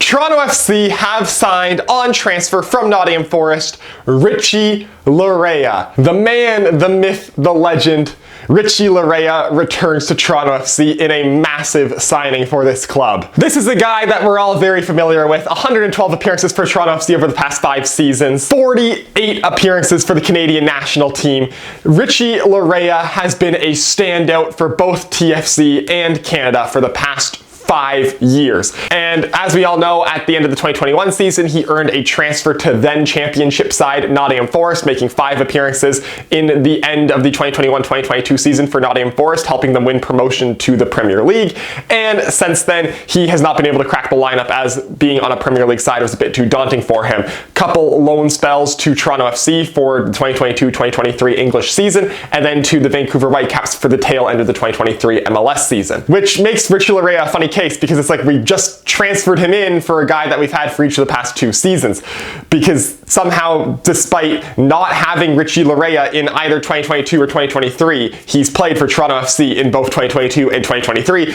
Toronto FC have signed on transfer from Nottingham Forest, Richie Laryea. The man, the myth, the legend, Richie Laryea returns to Toronto FC in a massive signing for this club. This is a guy that we're all very familiar with. 112 appearances for Toronto FC over the past 5 seasons, 48 appearances for the Canadian national team. Richie Laryea has been a standout for both TFC and Canada for the past 5 years. And as we all know, at the end of the 2021 season, he earned a transfer to then championship side Nottingham Forest, making 5 appearances in the end of the 2021-2022 season for Nottingham Forest, helping them win promotion to the Premier League. And since then, he has not been able to crack the lineup, as being on a Premier League side was a bit too daunting for him. Couple loan spells to Toronto FC for the 2022-2023 English season, and then to the Vancouver Whitecaps for the tail end of the 2023 MLS season. Which makes Richie Laryea a funny case, because it's like we just transferred him in for a guy that we've had for each of the past 2 seasons. Because somehow, despite not having Richie Laryea in either 2022 or 2023, he's played for Toronto FC in both 2022 and 2023.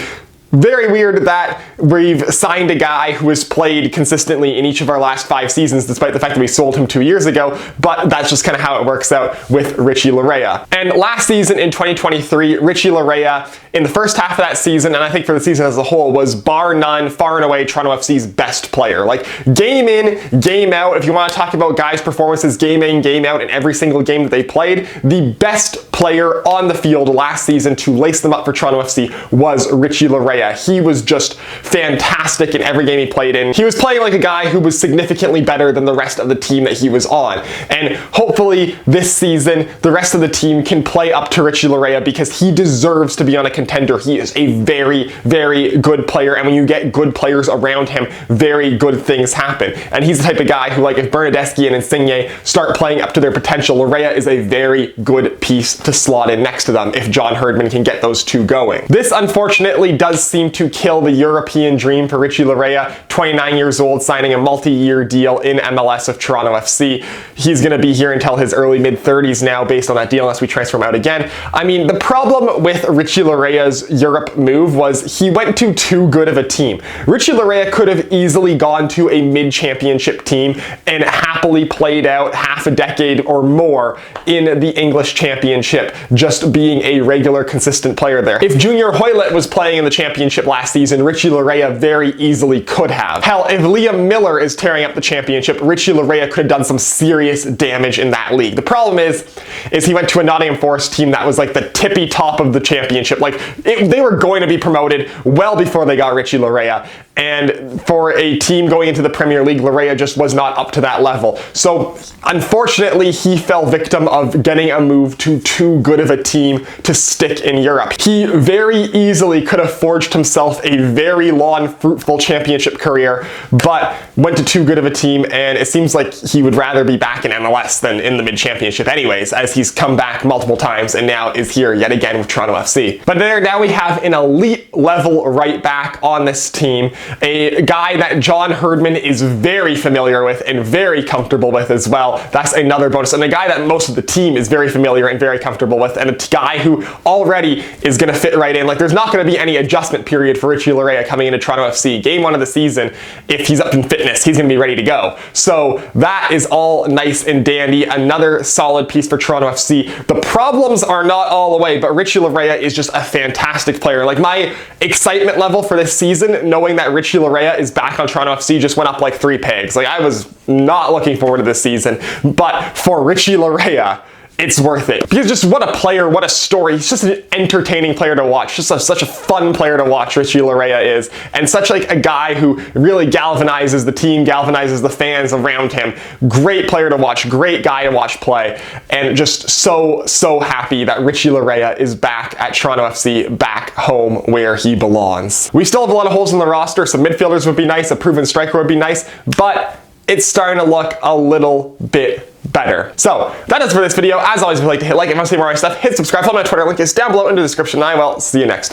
Very weird that we've signed a guy who has played consistently in each of our last 5 seasons, despite the fact that we sold him 2 years ago, but that's just kind of how it works out with Richie Laryea. And last season in 2023, Richie Laryea, in the first half of that season, and I think for the season as a whole, was bar none, far and away, Toronto FC's best player. Like, game in, game out, if you want to talk about guys' performances game in, game out in every single game that they played, the best player on the field last season to lace them up for Toronto FC was Richie Laryea. He was just fantastic in every game he played in. He was playing like a guy who was significantly better than the rest of the team that he was on. And hopefully this season, the rest of the team can play up to Richie Laryea, because he deserves to be on a contender. He is a very, very good player. And when you get good players around him, very good things happen. And he's the type of guy who, like, if Bernardeschi and Insigne start playing up to their potential, Laryea is a very good piece to slot in next to them if John Herdman can get those 2 going. This, unfortunately, does seem to kill the European dream for Richie Laryea, 29 years old, signing a multi-year deal in MLS of Toronto FC. He's going to be here until his early mid-30s now, based on that deal, unless we transfer him out again. I mean, the problem with Richie Laryea's Europe move was he went to too good of a team. Richie Laryea could have easily gone to a mid-championship team and happily played out half a decade or more in the English Championship, just being a regular, consistent player there. If Junior Hoylett was playing in the Championship last season, Richie Laryea very easily could have. Hell, if Liam Miller is tearing up the Championship, Richie Laryea could have done some serious damage in that league. The problem is he went to a Nottingham Forest team that was like the tippy top of the Championship. Like, they were going to be promoted well before they got Richie Laryea. And for a team going into the Premier League, Laryea just was not up to that level. So, unfortunately, he fell victim of getting a move to too good of a team to stick in Europe. He very easily could have forged himself a very long, fruitful championship career, but went to too good of a team, and it seems like he would rather be back in MLS than in the mid-championship anyways, as he's come back multiple times and now is here yet again with Toronto FC. But now we have an elite level right back on this team, a guy that John Herdman is very familiar with and very comfortable with as well. That's another bonus, and a guy that most of the team is very familiar and very comfortable with, and a guy who already is going to fit right in. Like, there's not going to be any adjustment period for Richie Laryea coming into Toronto FC. Game 1 of the season, if he's up in fitness, he's going to be ready to go. So that is all nice and dandy. Another solid piece for Toronto FC. The problems are not all the way, but Richie Laryea is just a fantastic player. Like, my excitement level for this season, knowing that Richie Laryea is back on Toronto FC, just went up like 3 pegs. Like, I was not looking forward to this season, but for Richie Laryea, it's worth it. Because just what a player, what a story. He's just an entertaining player to watch. Just such a fun player to watch, Richie Laryea is. And such like a guy who really galvanizes the team, galvanizes the fans around him. Great player to watch, great guy to watch play. And just so happy that Richie Laryea is back at Toronto FC, back home where he belongs. We still have a lot of holes in the roster. Some midfielders would be nice, a proven striker would be nice, but it's starting to look a little bit better. So that is for this video. As always, if you'd like to hit like, if you want to see more of my stuff, hit subscribe, follow my Twitter, link is down below in the description, and I will see you next time.